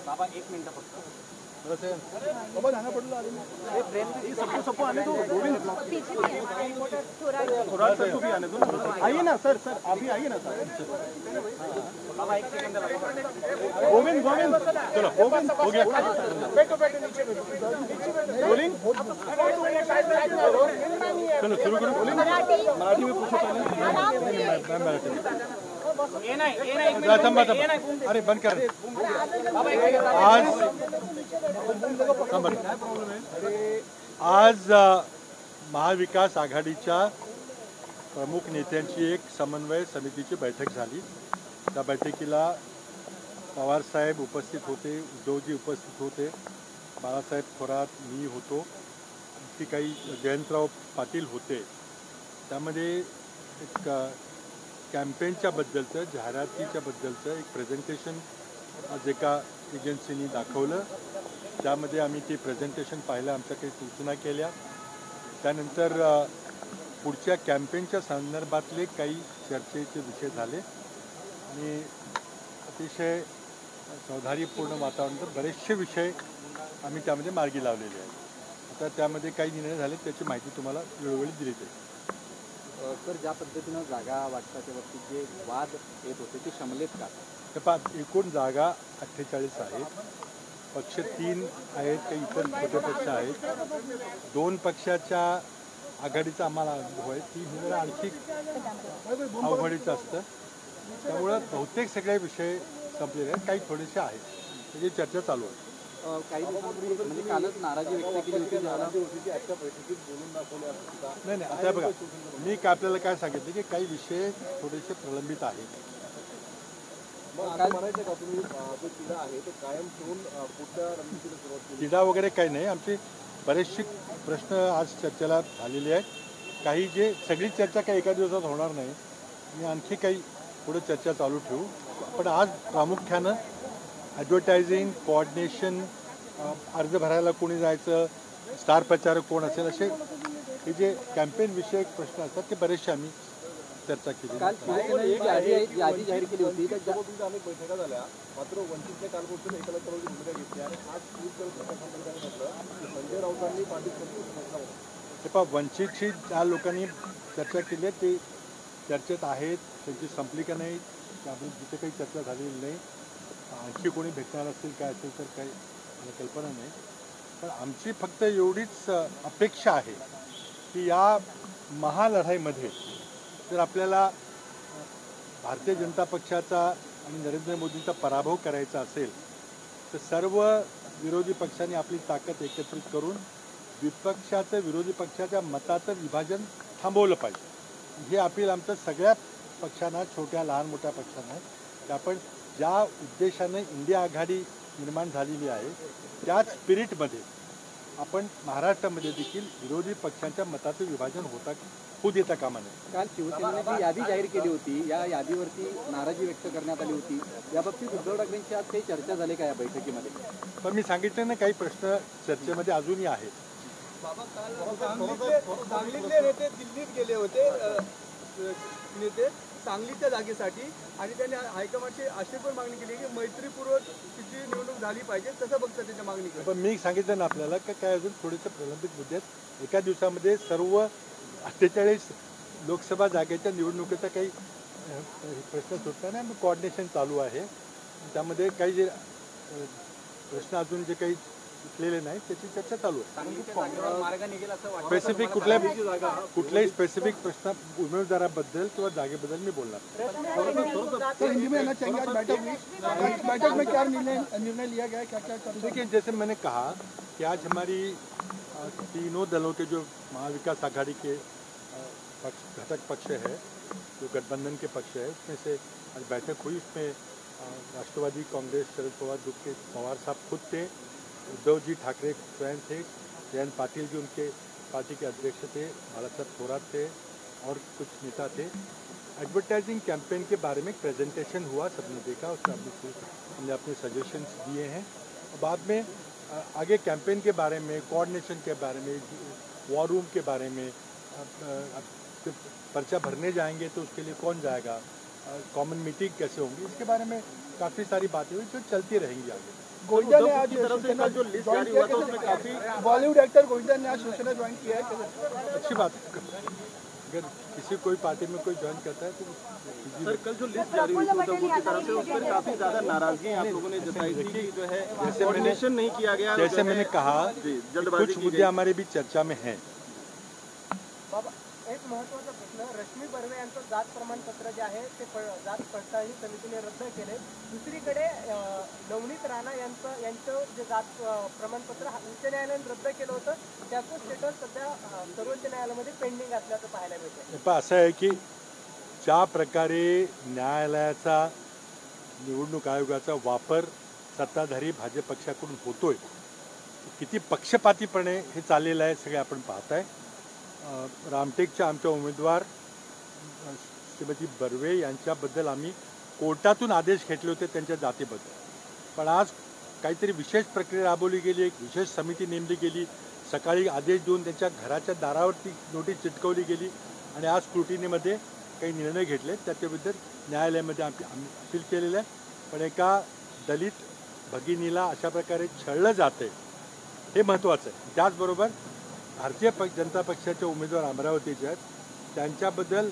बाबा 1 मिनट फक्त बाबा जाना पड़ेगा सबको सबको आने दो थोड़ा सर को भी आने दो आइए ना सर सर अभी आइए ना सर बाबा 1 सेकंड गोविंद गोविंद चलो गोविंद हो गया बैठो बैठो नीचे बैठो रोलिंग चलो शुरू करो मराठी में पूछो पहले मैं मराठी ये नहीं अरे बंद कर आज महाविकास आघाडीच्या प्रमुख नेत्यांची एक समन्वय समितीची बैठक झाली। त्या बैठकीला पवार साहेब उपस्थित होते, उद्धवजी उपस्थित होते, बाळासाहेब थोरात, मी होतो, आणखी काही जयंतराव पाटील होते। त्यामध्ये एक कॅम्पेनच्या बद्दलचं, जाहिरातीच्या बद्दलचं एक प्रेझेंटेशन आज एका एजन्सीनी दाखवलं। त्यामध्ये आम्ही ते प्रेझेंटेशन पाहिलं, आमच्या काही सूचना केल्या। त्यानंतर पुढच्या कॅम्पेनच्या संदर्भातले काही चर्चेचे विषय झाले आणि अतिशय सौहार्दपूर्ण वातावरणात बरेचसे विषय आम्ही त्यामध्ये मार्गी लावलेले आहेत। आता त्यामध्ये काही निर्णय झाले, त्याची माहिती तुम्हाला वेळोवेळी दिली जाईल। सर, ज्या पद्धतीनं जागा वाटपाच्या बाबतीत जे वाद येत होते ते शमलेत का? एकूण जागा 48 आहेत। पक्ष 3 आहेत, काही इतर छोटे पक्ष आहेत। 2 पक्षाच्या आघाडीचा आम्हाला अनुभव आहे, 3 हे जरा आणखी अवघडीचं असतं। त्यामुळं बहुतेक सगळे विषय संपलेले आहेत, काही थोडेसे आहेत, त्याची चर्चा चालू आहे। काही दिवसांपूर्वी म्हणजे कालच नाराजी व्यक्त केली होती आजच्या बैठकीत बोलून दाखवले असं नाही आता बघा, मी काय आपल्याला काय सांगितलं की काही विषय थोडेसे प्रलंबित आहेत। काय म्हणायचं का तुम्ही जो तिढा आहे तो कायम ठेवून पुढच्या रणनीतीला सुरुवात केली? तिढा वगैरे काही नाही, आमचे बरेचसे प्रश्न आज चर्चेला झालेले आहेत। काही जे सगळी चर्चा काही एका दिवसात होणार नाही, मी आणखी काही पुढे चर्चा चालू ठेवू। पण आज प्रामुख्यानं ॲडव्हर्टायझिंग, कोऑर्डिनेशन, अर्ज भरायला कोणी जायचं, स्टार प्रचारक कोण असेल, असे हे जे कॅम्पेन विषयक प्रश्न असतात ते बरेचसे आम्ही चर्चा केली। काल यादी जाहीर केली होती, त्याच्याबद्दल अनेक बैठका झाल्या, मात्र वंचितच्या कालपासून एकाला भूमिका घेतली आणि आज संजय राऊतांनी पाठिंबा वंचितशी ज्या लोकांनी चर्चा केली आहे ते चर्चेत आहेत, त्यांची संपली का नाही त्याबद्दल जिथे काही चर्चा झालेली नाही। आणखी कोणी भेटणार असेल काय असेल तर काही मला कल्पना नाही, पण आमची फक्त एवढीच अपेक्षा आहे की या महालढाईमध्ये जर आपल्याला भारतीय जनता पक्षाचा आणि नरेंद्र मोदींचा पराभव करायचा असेल तर सर्व विरोधी पक्षांनी आपली ताकद एकत्रित करून विपक्षाचं, विरोधी पक्षाच्या मताचं विभाजन थांबवलं पाहिजे। हे अपील आमचं सगळ्या पक्षांना, छोट्या लहान मोठ्या पक्षांना आहे की आपण ज्या उद्देशाने इंडिया आघाडी निर्माण झालेली आहे त्याच स्पिरिटमध्ये आपण महाराष्ट्रामध्ये देखील विरोधी पक्षांच्या मताचं विभाजन होऊ देता कामा नये। काल शिवसेनेने जी यादी जाहीर केली होती, या यादीवरती नाराजी व्यक्त करण्यात आली होती, याबाबतीत उद्धव ठाकरेंची आज काही चर्चा झाली का या बैठकीमध्ये? पण मी सांगितलं ना, काही प्रश्न चर्चेमध्ये अजूनही आहेत। सांगलीतले नेते दिल्लीत गेले होते, नेते सांगलीच्या जागेसाठी, आणि त्यांनी हायकमांडची अशी पण मागणी केली की मैत्रीपूर्वक तिची निवडणूक झाली पाहिजे, तसं बघतात त्याच्या मागणी। पण मी सांगितलं ना आपल्याला की काय अजून थोडेसे प्रलंबित मुद्दे आहेत। एका दिवसामध्ये सर्व 48 लोकसभा जागेच्या निवडणुकीचा काही प्रश्न सुटला नाही, कोऑर्डिनेशन चालू आहे। त्यामध्ये काही जे प्रश्न अजून जे काही सुटलेले नाही त्याची चर्चा चालू आहे। स्पेसिफिक कुठल्याही स्पेसिफिक प्रश्न उमेदवाराबद्दल किंवा जागेबद्दल मी बोलणार। बैठक में क्या निर्णय लिया गया, क्या क्या? देखिए, जैसे मैंने कहा कि आज हमारी तीनों दलों के जो महाविकास आघाड़ी के घटक पक्ष है, जो गठबंधन के पक्ष है, उसमें से आज बैठक हुई। उसमें राष्ट्रवादी कांग्रेस, शरद पवार ग्रुप के पवार साहब खुद थे, उद्धव जी ठाकरे स्वयं थे, जयंत पाटिल जी उनके पार्टी के अध्यक्ष थे, बाळासाहेब थोरात थे और कुछ नेता थे। एडवर्टाइजिंग कैंपेन के बारे में प्रेजेंटेशन हुआ, सबने देखा, उसमें हमने अपने सजेशंस दिए हैं। बाद में आगे कैंपेन के बारे में, कोऑर्डिनेशन के बारे में, वॉर रूम के बारे में, फिर पर्चा भरने जाएंगे तो उसके लिए कौन जाएगा, कॉमन मीटिंग कैसे होंगी, इसके बारे में काफ़ी सारी बातें हुई जो चलती रहेंगी आगे। गोविंदा ने आज शिवसेना जो लिस्ट जारी हुआ था उसमें काफी बॉलीवुड एक्टर गोविंदा ने आज शिवसेना ज्वाइन किया है। अच्छी बात है, अगर किसी कोई पार्टी में कोई ज्वाइन करता है तो सर कल जो लिस्ट जारी हुई थी उद्धव की तरफ से उस पर काफी ज्यादा नाराजगी आप लोगों ने जताई थी कि जो है कोऑर्डिनेशन नहीं किया गया। जैसे मैंने कहा कुछ मुद्दे हमारे बीच चर्चा में हैं। एक महत्त्वाचा प्रश्न, रश्मी बर्वे यांचं जात प्रमाणपत्र जे आहे ते जात पडताळणी समितीने रद्द केले. दुसरीकडे नवनीत राणा यांचं जे जात प्रमाणपत्र उच्च न्यायालयाने रद्द केलं होतं त्याचं स्टेटस सध्या सर्वोच्च न्यायालयामध्ये पेंडिंग असल्याचं पाहायला मिळतं. असं आहे की ज्या प्रकारे न्यायालयाचा निवडणूक आयोगाचा वापर सत्ताधारी भाजप पक्षाकडून होतोय, किती पक्षपातीपणे हे चाललेलं आहे सगळे आपण पाहताय. रामटेकच्या आमच्या उमेदवार श्रीमती बर्वे यांच्याबद्दल आम्ही कोर्टातून आदेश घेतले होते त्यांच्या जातीबद्दल, पण आज काहीतरी विशेष प्रक्रिया राबवली गेली, एक विशेष समिती नेमली गेली, सकाळी आदेश देऊन त्यांच्या घराच्या दारावरती नोटीस चिटकवली गेली आणि आज स्क्रुटिनीमध्ये काही निर्णय घेतले. त्याच्याबद्दल न्यायालयामध्ये आम्ही अपील केलेलं आहे. पण एका दलित भगिनीला अशा प्रकारे छळलं जाते हे महत्त्वाचं आहे. त्याचबरोबर भारतीय जनता पक्षाचे उमेदवार अमरावतीचे आहेत, त्यांच्याबद्दल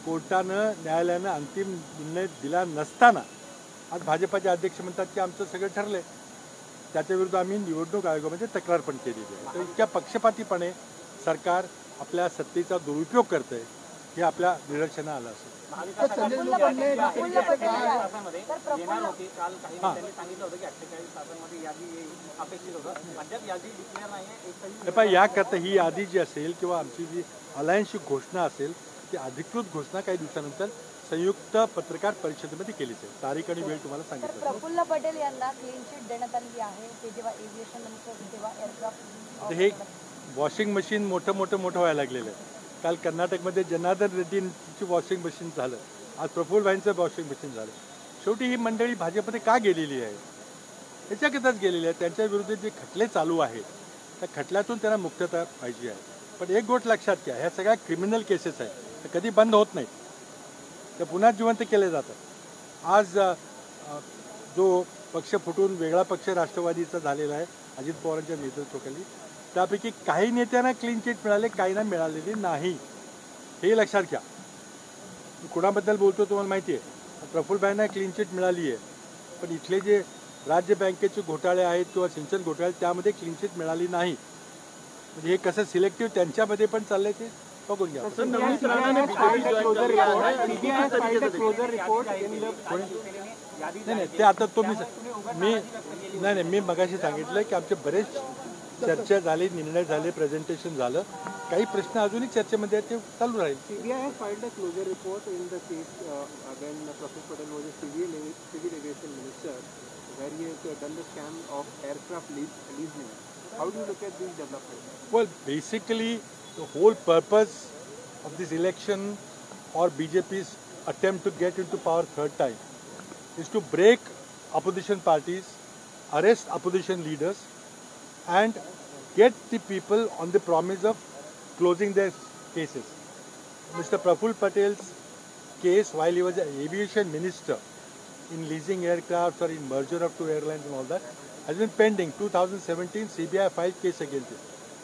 कोर्टानं न्यायालयानं अंतिम निर्णय दिला नसताना आज भाजपाचे अध्यक्ष म्हणतात की आमचं सगळं ठरलंय. त्याच्याविरुद्ध आम्ही निवडणूक आयोगामध्ये तक्रार पण केलेली आहे. तर इतक्या पक्षपातीपणे सरकार आपल्या सत्तेचा दुरुपयोग करतंय हे आपल्या निदर्शनास आलं असेल. याकरता ही यादी जी असेल किंवा आमची जी अलायन्सची घोषणा असेल ती अधिकृत घोषणा काही दिवसानंतर संयुक्त पत्रकार परिषदेमध्ये केली जाईल. तारीख आणि वेळ तुम्हाला सांगितलं. प्रफुल्ल पटेल यांना क्लीन चिट देण्यात आली आहे. ते जेव्हा एव्हिएशन नंतर तेव्हा एअरक्राफ्ट हे वॉशिंग मशीन मोठं व्हायला लागलेलं आहे. काल कर्नाटकमध्ये जनार्दन रेड्डींची वॉशिंग मशीन झालं, आज प्रफुल्ल भाईंचं वॉशिंग मशीन झालं. शेवटी ही मंडळी भाजपमध्ये का गेलेली आहे? त्याच्याकरताच गेलेली आहे. त्यांच्या विरुद्ध जे खटले चालू आहेत त्या खटल्यातून त्यांना मुक्तता पाहिजे आहे. पण एक गोष्ट लक्षात घ्या, ह्या सगळ्या क्रिमिनल केसेस आहेत, त्या कधी बंद होत नाहीत, त्या पुन्हा जिवंत केले जातात. आज जो पक्ष फुटून वेगळा पक्ष राष्ट्रवादीचा झालेला आहे अजित पवारांच्या नेतृत्वाखाली, त्यापैकी काही नेत्यांना क्लीन चिट मिळाले, काहींना मिळालेली नाही, हे लक्षात घ्या. कुणाबद्दल बोलतो तुम्हाला माहिती आहे. प्रफुल्लभाईंना क्लीन चिट मिळाली आहे, पण इथले जे राज्य बँकेचे घोटाळे आहेत किंवा सिंचन घोटाळे त्यामध्ये क्लीन चिट मिळाली नाही. म्हणजे हे कसं सिलेक्टिव्ह त्यांच्यामध्ये पण चाललंय ते बघून घ्या. नाही ते आता मी मगाशी सांगितलं की आमचे बरेच चर्चा झाली, निर्णय झाले, प्रेझेंटेशन झालं, काही प्रश्न अजूनही चर्चेमध्ये आहेत, ते चालू राहील. CBI has filed a closure report in the case when Praful Patel was a civil aviation minister, where he has done the scam of aircraft leasing. How do you look at these developments? Well, basically, the whole purpose of this election or BJP's attempt to get into power third time is to break opposition parties, arrest opposition leaders, and get the people on the promise of closing their cases. Mr. Praful Patel's case, while he was an aviation minister, in leasing aircraft or in merger of two airlines and all that, has been pending. 2017 CBI filed case against him.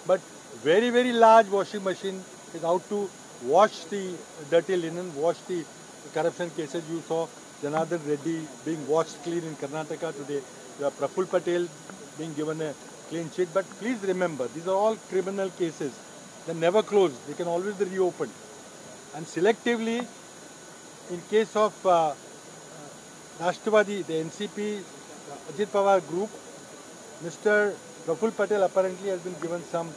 But very large washing machine is out to wash the dirty linen, wash the corruption cases. You saw Janardhan Reddy being washed clean in Karnataka today. You have Praful Patel being given a clean sheet. But please remember, these are all criminal cases. They never close. They can always be reopened. And selectively, in case of Rashtrabadi, the NCP, Ajit Pawar group, Mr. Praful Patel apparently has been given some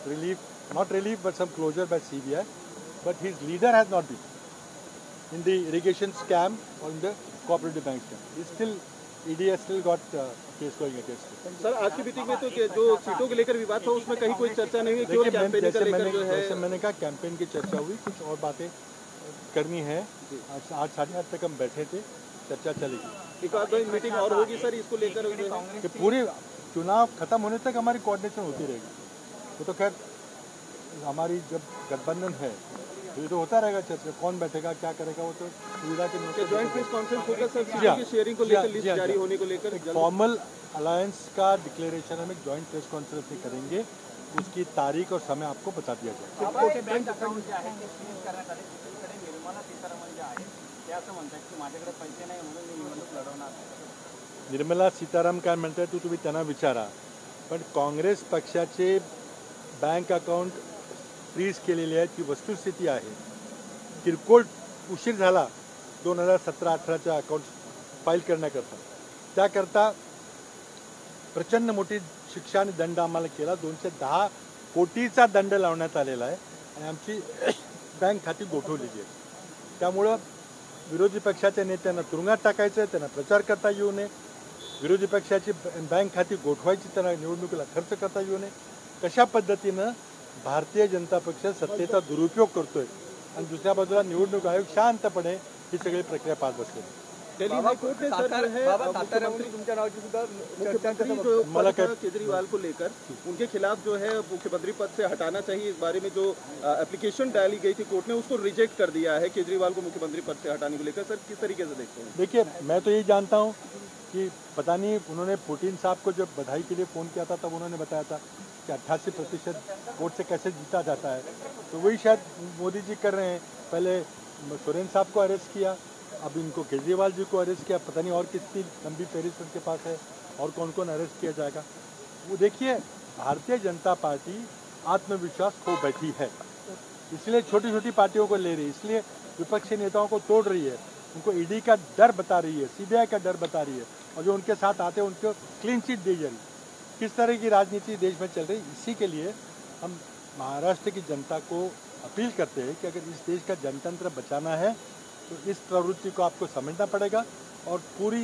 relief, not relief, but some closure by CBI. But his leader has not been in the irrigation scam or in the cooperative bank scam. He's still, ED has still got case going against him. Sir आज की meeting में तो जो सीटों को लेकर विवाद था उसमें कहीं कोई चर्चा नहीं हुई, केवल कैंपेन को लेकर जो है। जैसे मैंने कहा कैंपेन की चर्चा हुई, कुछ और बातें करनी है। आज 8:30 तक हम बैठे थे, चर्चा चलेगी। एक आध मीटिंग और होगी सर इसको लेकर? कि पूरे चुनाव खत्म होने तक हमारी कोऑर्डिनेशन होती रहेगी। वो तो खैर हमारी जब गठबंधन है ये तो होता रहेगा चर्चा, कौन बैठेगा क्या करेगा वो तो सुविधा के नोट ज्वाइंट प्रेस कॉन्फ्रेंस होगा सर, जी हाँ। सीटों की शेयरिंग को जी हाँ, लेकर, लिस्ट जी हाँ, जारी जी हाँ। होने को लेकर जल्द- फॉर्मल अलायंस का डिक्लेरेशन हम एक ज्वाइंट प्रेस कॉन्फ्रेंस में करेंगे, उसकी तारीख और समय आपको बता दिया जाएगा। मोठे बँक अकाउंट जे आहे ते फ्रीज करण्यात आले. दुसरीकडे निर्मला सीतारामन जे आहे ते असं म्हणतात की माझ्याकडे पैसे नाही म्हणून मी निवडणूक लढवणार नाही. निर्मला सीताराम काय म्हणतात ते तुम्ही त्यांना विचारा, पण काँग्रेस पक्षाचे बँक अकाउंट फ्रीज केलेले आहेत ही वस्तुस्थिती आहे. किरकोळ उशीर झाला 2017-18च्या अकाउंट फाईल करण्याकरता, त्याकरता प्रचंड मोठी शिक्षा आणि दंड आम्हाला केला. 210 कोटीचा दंड लावण्यात आलेला आहे आणि आमची बँक खाती गोठवलेली आहे. त्यामुळं विरोधी पक्षाच्या नेत्यांना तुरुंगात टाकायचं आहे, त्यांना प्रचार करता येऊ नये, विरोधी पक्षाची बँक खाती गोठवायची, त्यांना निवडणुकीला खर्च करता येऊ नये, कशा पद्धतीनं भारतीय जनता पक्ष सत्तेचा दुरुपयोग करतोय आणि दुसऱ्या बाजूला निवडणूक आयोग शांतपणे ही सगळी प्रक्रिया पाहत बसले. दिल्ली हाईकोर्ट ने सर जो है मुख्यमंत्री तुमच्या नावाची सुद्धा मुख्यमंत्री जो मला पद काय- था केजरीवाल को लेकर उनके खिलाफ जो है मुख्यमंत्री पद से हटाना चाहिए, इस बारे में जो एप्लीकेशन डाली गई थी कोर्ट ने उसको रिजेक्ट कर दिया है केजरीवाल को मुख्यमंत्री पद से हटाने को लेकर. सर किस तरीके से देखते हैं? देखिए, मैं तो यही जानता हूँ कि पता नहीं उन्होंने पुतिन साहब को जब बधाई के लिए फ़ोन किया था तब उन्होंने बताया था कि 88% वोट से कैसे जीता जाता है, तो वही शायद मोदी जी कर रहे हैं. पहले सोरेन साहब को अरेस्ट किया, अब इनको केजरीवाल जी को अरेस्ट किया, पता नहीं और कितनी लंबी फहरिस्त उनके पास है और कौन कौन अरेस्ट किया जाएगा. वो देखिए, भारतीय जनता पार्टी आत्मविश्वास खो बैठी है, इसलिए छोटी छोटी पार्टियों को ले रही है, इसलिए विपक्षी नेताओं को तोड़ रही है, उनको ईडी का डर बता रही है, सीबीआई का डर बता रही है, और जो उनके साथ आते हैं उनको क्लीन चिट दी जा रही है. किस तरह की राजनीति देश में चल रही, इसी के लिए हम महाराष्ट्र की जनता को अपील करते हैं कि अगर इस देश का जनतंत्र बचाना है तो इस प्रवृत्ति को आपको समझना पड़ेगा और पूरी